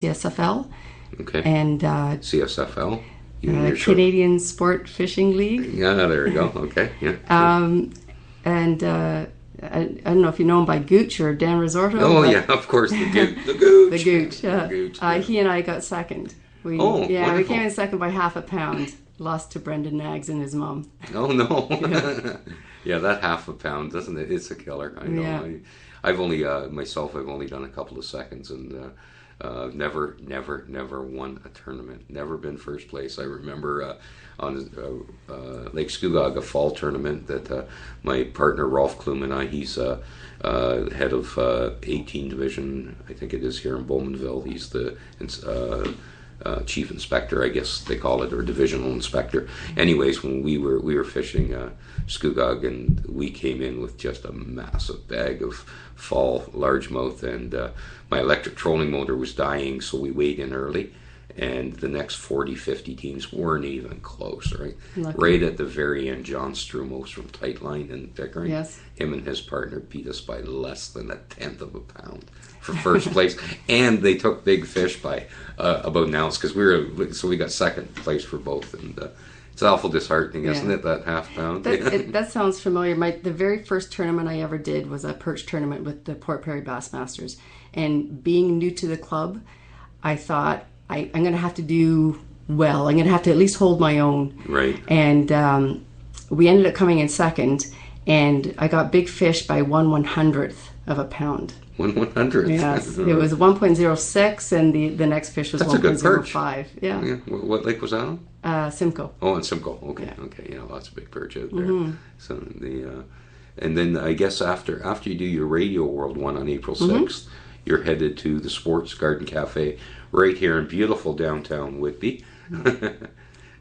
CSFL Okay. and CSFL. You're sure? Canadian Sport Fishing League. Yeah, there we go. Okay. Yeah. And I don't know if you know him by Gooch or Dan Risorto. Oh, yeah, of course, the Gooch. The Gooch. The Gooch. The Gooch, yeah. He and I got second. We wonderful. came in second by half a pound. Lost to Brendan Nags and his mom. Oh, no. Yeah, that half a pound, doesn't it? It's a killer. I know. Yeah. I've only, myself, I've only done a couple of seconds and never won a tournament. Never been first place. I remember on Lake Scugog, a fall tournament that my partner Rolf Klum and I, he's head of 18 division, I think it is, here in Bowmanville. He's the chief inspector, I guess they call it, or divisional inspector. Anyways, when we were fishing Scugog, and we came in with just a massive bag of fall largemouth, and my electric trolling motor was dying, so we weighed in early, and the next 40, 50 teams weren't even close, right? Lucky. Right at the very end, John Strumos from Tightline in Pickering, Yes. him and his partner beat us by less than a tenth of a pound for first place, and they took big fish by about an ounce, because we got second place for both, and it's awful disheartening, isn't it, that half pound? That sounds familiar. The very first tournament I ever did was a perch tournament with the Port Perry Bassmasters, and being new to the club, I thought I'm going to have to do well. I'm going to have to at least hold my own. Right. And we ended up coming in second, and I got big fish by 1/100th of a pound. 1/100th. Yes, it was 1.06, and the next fish was 1.05. Yeah. What lake was that on? Simcoe. Oh, in Simcoe. Okay, Yeah. okay, yeah, lots of big perch out there. So and then I guess after you do your Radio World one on April 6th, you're headed to the Sports Garden Cafe right here in beautiful downtown Whitby,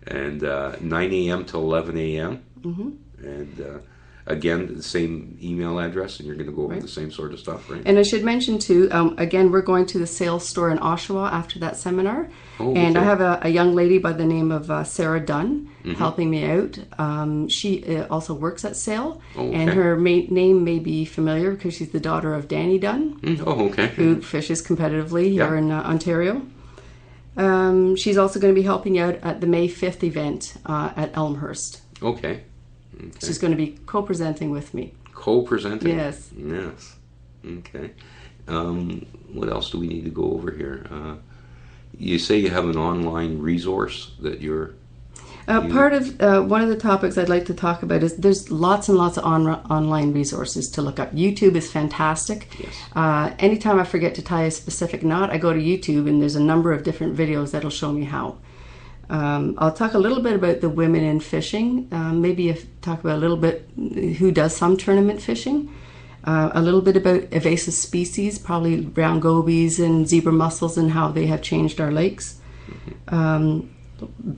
and 9 a.m. to 11 a.m. And again, the same email address, and you're going to go over the same sort of stuff, right? And I should mention too, again, we're going to the sales store in Oshawa after that seminar. Oh, and okay. I have a young lady by the name of Sarah Dunn helping me out. She also works at Sale, and her name may be familiar because she's the daughter of Danny Dunn, Oh, okay. who fishes competitively here in Ontario. She's also going to be helping out at the May 5th event at Elmhurst. Okay. She's going to be co-presenting with me. Co-presenting? Yes. Yes. Okay. What else do we need to go over here? You say you have an online resource that you're... Part of one of the topics I'd like to talk about is there's lots and lots of online resources to look up. YouTube is fantastic. Yes. Anytime I forget to tie a specific knot, I go to YouTube, and there's a number of different videos that'll show me how. I'll talk a little bit about the women in fishing, maybe talk about a little bit who does some tournament fishing, a little bit about invasive species, probably brown gobies and zebra mussels and how they have changed our lakes.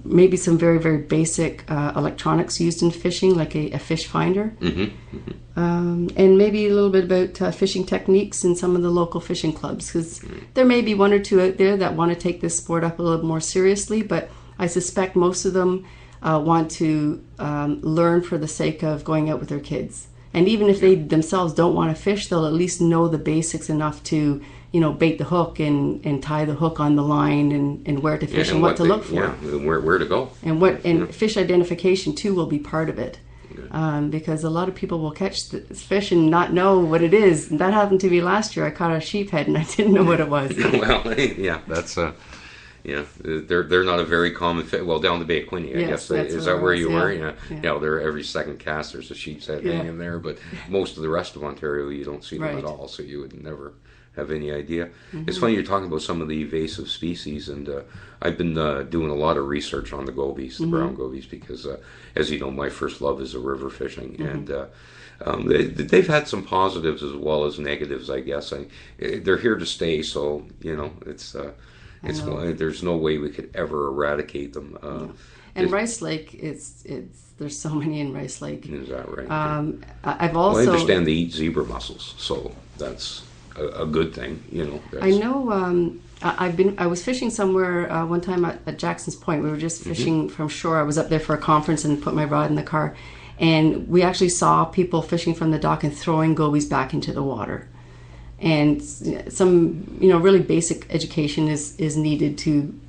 Maybe some very, very basic electronics used in fishing, like a fish finder. And maybe a little bit about fishing techniques in some of the local fishing clubs, because there may be one or two out there that want to take this sport up a little more seriously, but I suspect most of them want to learn for the sake of going out with their kids. And even if they themselves don't want to fish, they'll at least know the basics enough to, bait the hook and tie the hook on the line and where to fish and what to look for. Yeah, where to go. And fish identification too will be part of it. Because a lot of people will catch fish and not know what it is. And that happened to me last year. I caught a sheephead and I didn't know what it was. Well, yeah, that's... they're not a very common fish. Well, down the Bay of Quinte, I guess. Is that where you were? Yeah. They're every second cast. There's a sheep's head hanging there, but most of the rest of Ontario, you don't see them at all, so you would never have any idea. It's funny you're talking about some of the invasive species, and I've been doing a lot of research on the gobies, the brown gobies, because, as you know, my first love is the river fishing, and they've had some positives as well as negatives, I guess. They're here to stay, so, it's... there's no way we could ever eradicate them. And Rice Lake, there's so many in Rice Lake. Is that right? I've also... I understand they eat zebra mussels, so that's a good thing. I know. I was fishing somewhere one time at Jackson's Point. We were just fishing from shore. I was up there for a conference and put my rod in the car, and we actually saw people fishing from the dock and throwing gobies back into the water. and some really basic education is needed to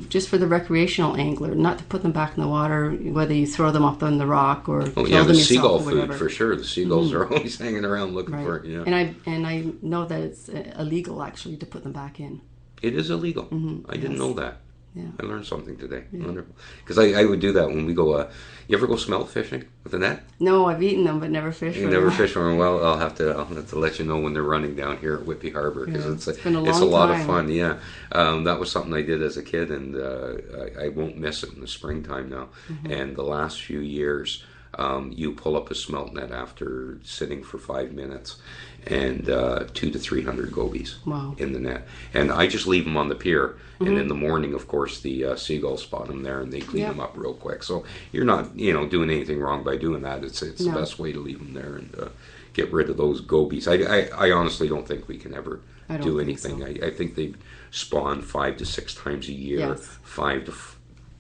just for the recreational angler, not to put them back in the water, whether you throw them up on the rock or kill them the yourself seagull or whatever. food for sure. The seagulls are always hanging around looking for it. Yeah, and I know that it's illegal actually to put them back in. It is illegal. I didn't know that. Yeah. I learned something today. Yeah. Wonderful. Because I would do that when we go. You ever go smelt fishing with a net? No, I've eaten them, but never fished. You never fish from them. Well, I'll have to let you know when they're running down here at Whitby Harbor, because it's been a long lot time. Of fun. Yeah, that was something I did as a kid, and I won't miss it in the springtime now. And the last few years, you pull up a smelt net after sitting for 5 minutes, and 200 to 300 gobies in the net. And I just leave them on the pier, and in the morning, of course, the seagulls spot them there, and they clean them up real quick. So you're not, doing anything wrong by doing that. It's the best way to leave them there and get rid of those gobies. I honestly don't think we can ever do anything. I think they spawn 5 to 6 times a year, 5 to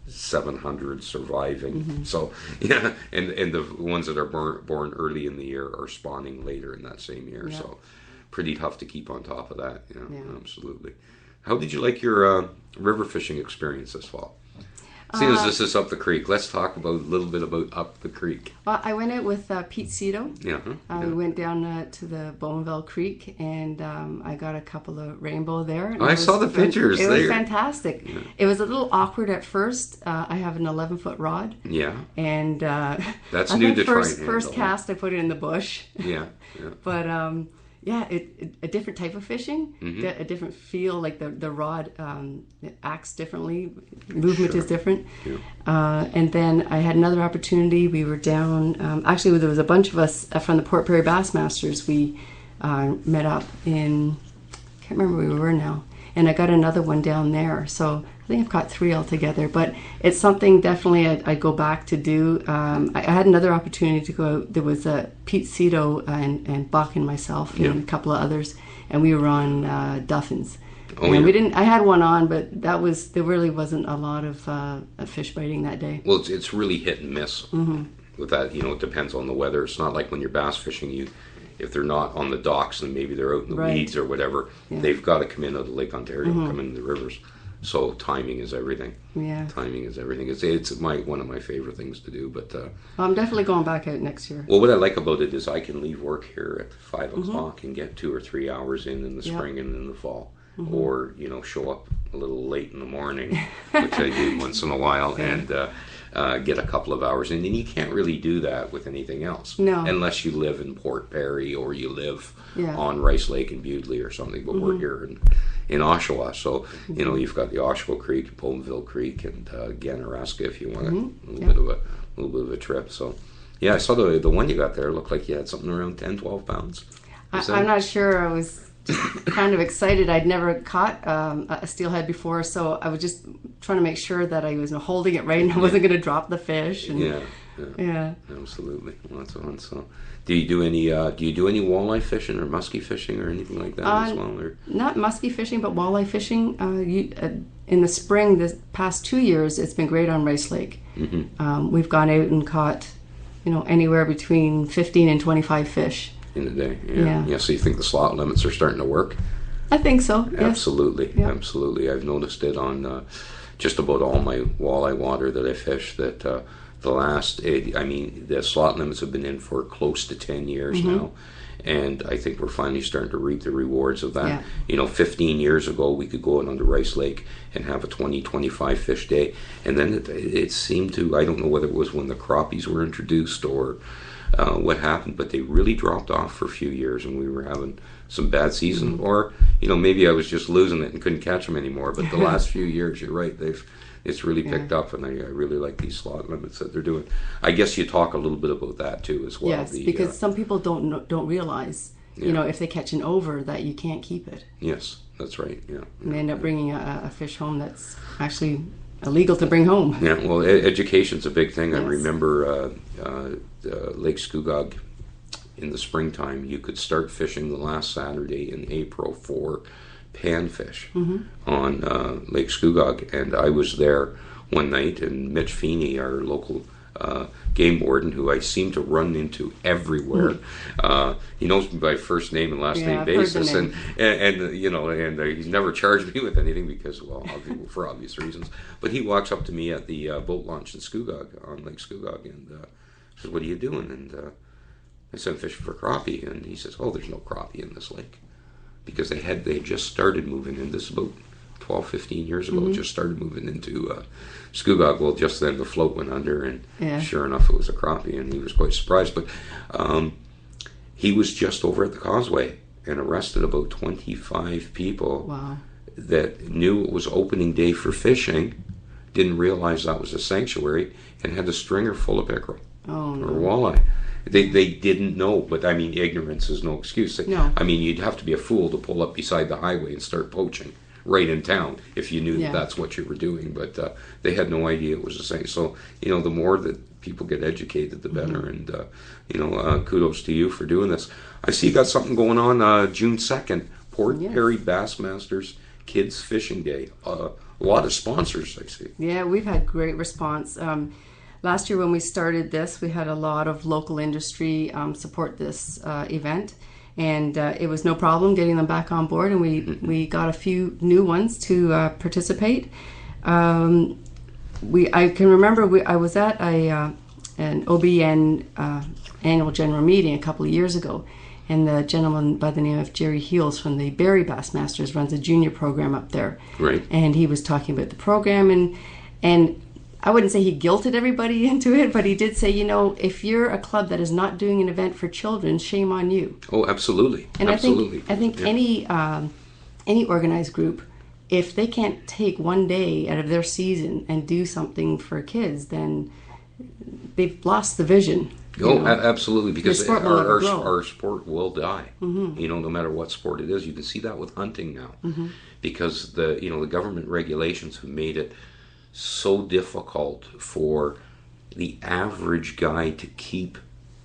700 surviving. So yeah, and the ones that are born early in the year are spawning later in that same year. So pretty tough to keep on top of that. Absolutely. How did you like your river fishing experience this fall? Seeing as this is up the creek, let's talk a little bit about up the creek. Well, I went out with Pete Cito. We went down to the Bowmanville Creek, and I got a couple of rainbow there. I saw the pictures. It was fantastic. Yeah. It was a little awkward at first. I have an 11-foot rod. Yeah. And that's new to try and handle. First cast, I put it in the bush. Yeah. But a different type of fishing, a different feel. Like the rod it acts differently. Movement is different. Yeah. And then I had another opportunity. We were down. Actually, there was a bunch of us from the Port Perry Bassmasters. We met up in. I can't remember where we were now. And I got another one down there. So I think I've got 3 altogether. But it's something definitely I'd go back to do. I had another opportunity to go. There was Pete Cito and Buck and myself and a couple of others, and we were on Duffins. We didn't. I had one on, but there really wasn't a lot of fish biting that day. Well, it's really hit and miss with that. It depends on the weather. It's not like when you're bass fishing, if they're not on the docks and maybe they're out in the weeds or whatever, they've got to come in out of Lake Ontario, come into the rivers. So timing is everything. Yeah, timing is everything. It's one of my favorite things to do. But I'm definitely going back out next year. Well, what I like about it is I can leave work here at 5 o'clock and get 2 or 3 hours in the spring and in the fall, or show up a little late in the morning, which I do once in a while, and get a couple of hours in. And you can't really do that with anything else, unless you live in Port Perry or you live on Rice Lake in Bewdley or something. But we're here in Oshawa, so you've got the Oshawa Creek, Bowmanville Creek, and Ganaraska if you want a little bit of a trip. So yeah, I saw the one you got there. It looked like you had something around 10-12 pounds. I'm not sure. I was just kind of excited. I'd never caught a steelhead before, so I was just trying to make sure that I was holding it right and I wasn't going to drop the fish. And, yeah, absolutely. Lots of fun. So, do you do any walleye fishing or muskie fishing or anything like that as well? Or? Not muskie fishing, but walleye fishing. In the spring, the past 2 years, it's been great on Rice Lake. We've gone out and caught, anywhere between 15 and 25 fish in a day. Yeah. So you think the slot limits are starting to work? I think so. Absolutely, absolutely. I've noticed it on just about all my walleye water that I fish. That the slot limits have been in for close to 10 years now, and I think we're finally starting to reap the rewards of that. 15 years ago we could go out onto Rice Lake and have a 20-25 fish day, and then it seemed to, I don't know whether it was when the crappies were introduced or what happened, but they really dropped off for a few years, and we were having some bad season, or maybe I was just losing it and couldn't catch them anymore. But the last few years, you're right, it's really picked up, and I really like these slot limits that they're doing. I guess you talk a little bit about that too as well. Yes, because some people don't realize, if they catch an over, that you can't keep it. Yes, that's right. Yeah, and they end up bringing a fish home that's actually illegal to bring home. Yeah, well, education's a big thing. Yes. I remember Lake Scugog in the springtime. You could start fishing the last Saturday in April for panfish on Lake Scugog, and I was there one night, and Mitch Feeney, our local game warden who I seem to run into everywhere. He knows me by first name and last name basis, and he's never charged me with anything because, well, for obvious reasons. But he walks up to me at the boat launch in Scugog, on Lake Scugog, and says, "What are you doing?" And I said, "I'm fishing for crappie." And he says, "Oh, there's no crappie in this lake," because they had just started moving in this boat 12, 15 years ago, just started moving into Scugog. Well, just then the float went under, and sure enough, it was a crappie, and he was quite surprised. But he was just over at the causeway and arrested about 25 people that knew it was opening day for fishing, didn't realize that was a sanctuary, and had a stringer full of pickerel or walleye. They didn't know, but I mean, ignorance is no excuse. No. I mean, you'd have to be a fool to pull up beside the highway and start poaching right in town if you knew that that's what you were doing. But they had no idea it was the same. So, the more that people get educated, the better. And, kudos to you for doing this. I see you got something going on June 2nd, Port Perry Bassmasters Kids Fishing Day. A lot of sponsors, I see. Yeah, we've had great response. Last year when we started this, we had a lot of local industry support this event. And it was no problem getting them back on board, and we got a few new ones to participate. I can remember I was at an OBN annual general meeting a couple of years ago, and the gentleman by the name of Jerry Heels from the Barrie Bassmasters runs a junior program up there. Right. And he was talking about the program, and I wouldn't say he guilted everybody into it, but he did say, if you're a club that is not doing an event for children, shame on you. Oh, absolutely. And absolutely. I think any organized group, if they can't take one day out of their season and do something for kids, then they've lost the vision. Oh, absolutely, because our sport will die. No matter what sport it is. You can see that with hunting now, because the government regulations have made it so difficult for the average guy to keep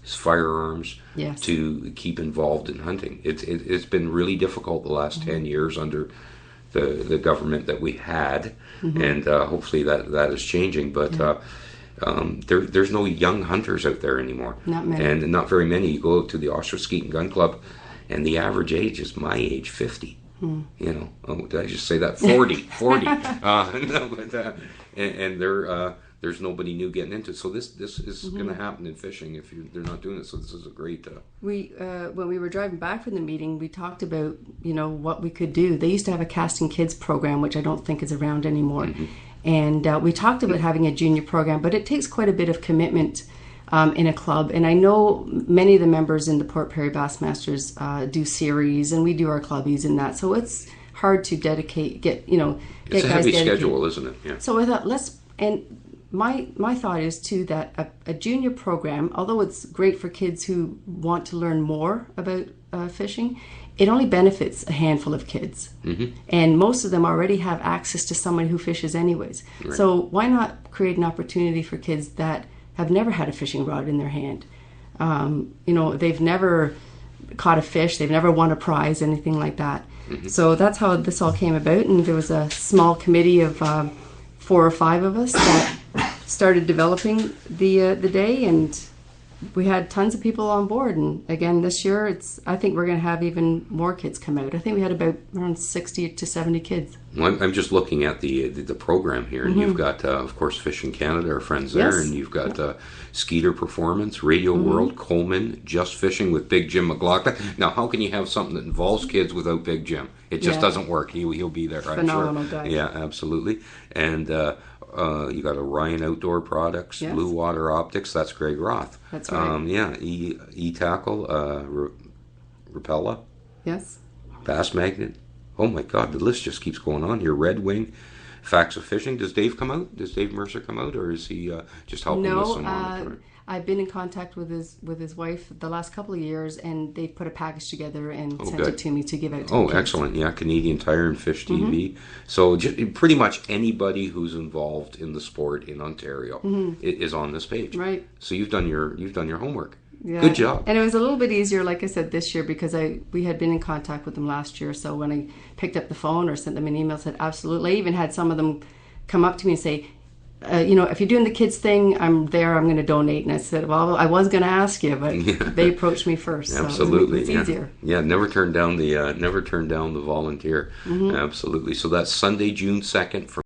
his firearms, to keep involved in hunting. It's been really difficult the last 10 years under the government that we had, and hopefully that is changing. But there's no young hunters out there anymore. Not many. And not very many. You go to the Oshawa Gun Club, and the average age is my age, 50. Did I just say that? 40. And there's nobody new getting into it. So this is going to happen in fishing if they're not doing it. So this is a great. When we were driving back from the meeting, we talked about what we could do. They used to have a Casting Kids program, which I don't think is around anymore. And we talked about having a junior program, but it takes quite a bit of commitment in a club. And I know many of the members in the Port Perry Bassmasters do series, and we do our clubbies and that. So it's hard to get it's guys a heavy dedicated. schedule, isn't it? Yeah. So I thought my thought is too that a junior program, although it's great for kids who want to learn more about fishing, it only benefits a handful of kids, and most of them already have access to someone who fishes anyways. Right. So why not create an opportunity for kids that have never had a fishing rod in their hand? They've never caught a fish, they've never won a prize, anything like that. So that's how this all came about, and there was a small committee of 4 or 5 of us that started developing the day, and we had tons of people on board. And again, this year, I think we're going to have even more kids come out. I think we had about around 60 to 70 kids. Well, I'm just looking at the program here, and you've got, of course, Fishing Canada, our friends there, and you've got Skeeter Performance, Radio World, Coleman, Just Fishing with Big Jim McLaughlin. Now, how can you have something that involves kids without Big Jim? It just doesn't work. He'll be there, I'm Phenomenal sure. Guy. Yeah, absolutely. And you got Orion Outdoor Products, Blue Water Optics. That's Greg Roth. That's right. E-Tackle, Rapella. Yes. Bass Magnet. Oh my God, the list just keeps going on here. Red Wing, Facts of Fishing. Does Dave come out? Does Dave Mercer come out, or is he just helping with some monitoring? I've been in contact with his wife the last couple of years, and they put a package together and sent it to me to give out to kids. Excellent. Yeah, Canadian Tire and Fish TV. So pretty much anybody who's involved in the sport in Ontario is on this page. Right. So you've done your homework. Yeah. Good job. And it was a little bit easier, like I said, this year because we had been in contact with them last year. So when I picked up the phone or sent them an email, said absolutely. I even had some of them come up to me and say, if you're doing the kids thing, I'm there, I'm going to donate. And I said, well, I was going to ask you, but they approached me first. Absolutely. So it's easier. Yeah, never turn down the volunteer. Absolutely. So that's Sunday, June 2nd from